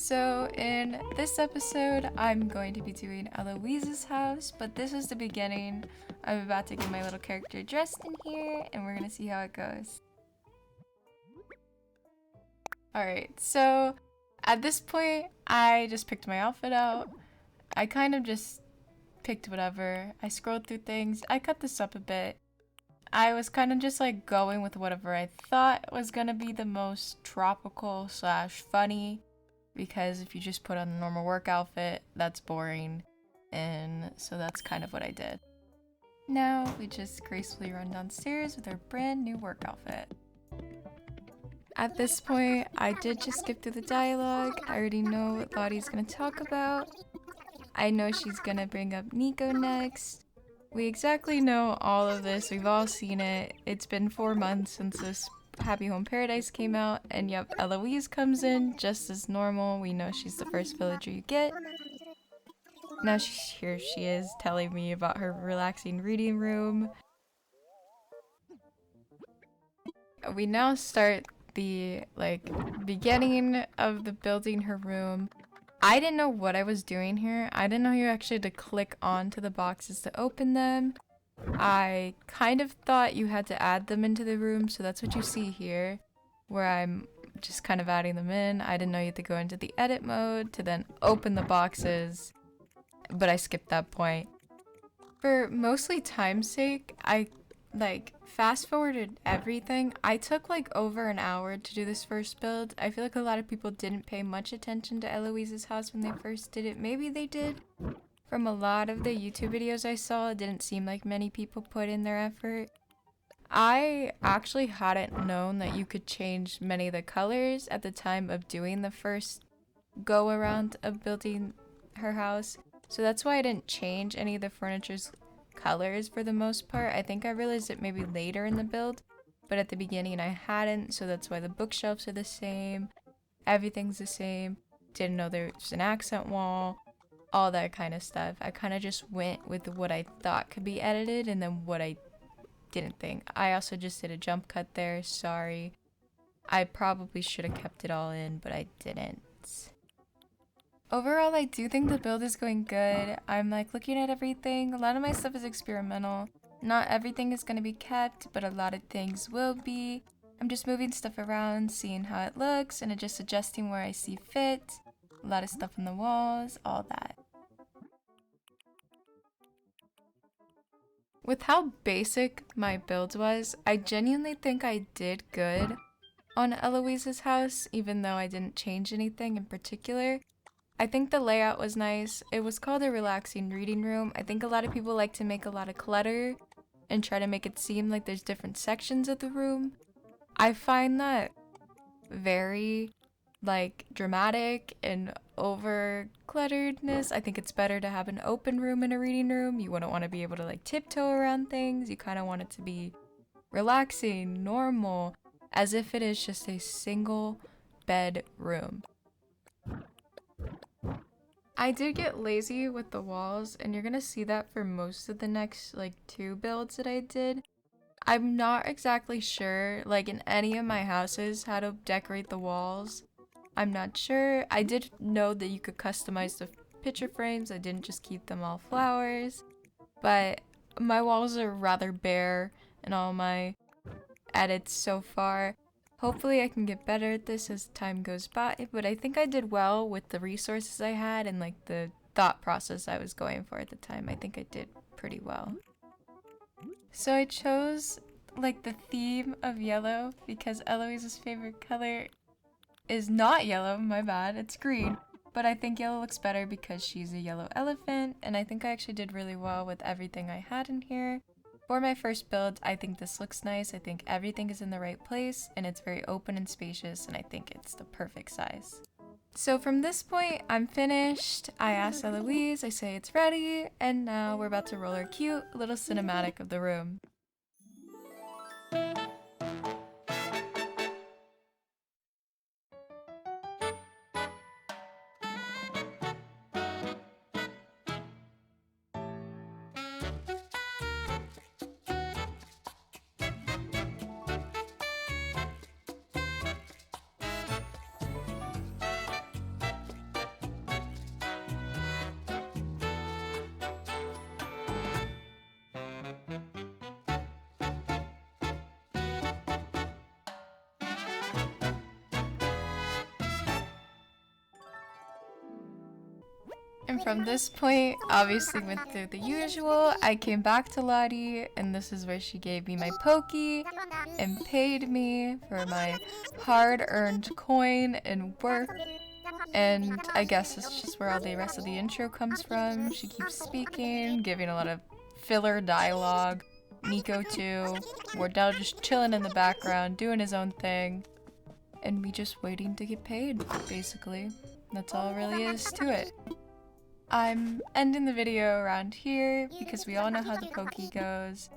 So in this episode, I'm going to be doing Eloise's house, but this is the beginning. I'm about to get my little character dressed in here, and we're gonna see how it goes. Alright, so at this point, I just picked my outfit out. I kind of just picked whatever. I scrolled through things. I cut this up a bit. I was kind of just like going with whatever I thought was gonna be the most tropical / funny, because if you just put on a normal work outfit, that's boring, and so that's kind of what I did. Now we just gracefully run downstairs with our brand new work outfit. At this point, I did just skip through the dialogue. I already know what Lottie's gonna talk about. I know she's gonna bring up Nico next. We exactly know all of this, we've all seen it. It's been 4 months since this Happy Home Paradise came out, and yep, Eloise comes in just as normal. We know she's the first villager you get. Now here she is telling me about her relaxing reading room. We now start the beginning of the building her room. I didn't know what I was doing here. I didn't know you actually had to click onto the boxes to open them. I kind of thought you had to add them into the room, so that's what you see here, where I'm just kind of adding them in. I didn't know you had to go into the edit mode to then open the boxes, but I skipped that point. For mostly time's sake, I fast forwarded everything. I took over an hour to do this first build. I feel like a lot of people didn't pay much attention to Eloise's house when they first did it. Maybe they did. From a lot of the YouTube videos I saw, it didn't seem like many people put in their effort. I actually hadn't known that you could change many of the colors at the time of doing the first go around of building her house. So that's why I didn't change any of the furniture's colors for the most part. I think I realized it maybe later in the build, but at the beginning I hadn't, so that's why the bookshelves are the same. Everything's the same. Didn't know there was an accent wall. All that kind of stuff. I kind of just went with what I thought could be edited and then what I didn't think. I also just did a jump cut there, sorry. I probably should have kept it all in, but I didn't. Overall, I do think the build is going good. I'm looking at everything. A lot of my stuff is experimental. Not everything is going to be kept, but a lot of things will be. I'm just moving stuff around, seeing how it looks, and just adjusting where I see fit. A lot of stuff on the walls, all that. With how basic my build was, I genuinely think I did good on Eloise's house, even though I didn't change anything in particular. I think the layout was nice. It was called a relaxing reading room. I think a lot of people like to make a lot of clutter and try to make it seem like there's different sections of the room. I find that very dramatic and over clutteredness. I think it's better to have an open room in a reading room. You wouldn't want to be able to tiptoe around things. You kind of want it to be relaxing, normal, as if it is just a single bed room. I did get lazy with the walls, and you're gonna see that for most of the next 2 builds that I did. I'm not exactly sure in any of my houses how to decorate the walls. I'm not sure. I did know that you could customize the picture frames. I didn't just keep them all flowers, but my walls are rather bare in all my edits so far. Hopefully I can get better at this as time goes by, but I think I did well with the resources I had and the thought process I was going for at the time. I think I did pretty well. So I chose the theme of yellow because Eloise's favorite color is not yellow, my bad, it's green. But I think yellow looks better because she's a yellow elephant, and I think I actually did really well with everything I had in here. For my first build, I think this looks nice. I think everything is in the right place, and it's very open and spacious, and I think it's the perfect size. So from this point, I'm finished. I asked Eloise, I say it's ready, and now we're about to roll our cute little cinematic of the room. And from this point, obviously went through the usual. I came back to Lottie, and this is where she gave me my pokey and paid me for my hard-earned coin and work. And I guess this is just where all the rest of the intro comes from. She keeps speaking, giving a lot of filler dialogue. Nico too. Wardell just chilling in the background, doing his own thing. And me just waiting to get paid, basically. That's all really is to it. I'm ending the video around here because we all know how the pokey goes.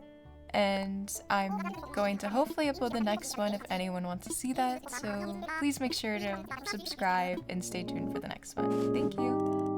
And I'm going to hopefully upload the next one if anyone wants to see that. So please make sure to subscribe and stay tuned for the next one. Thank you.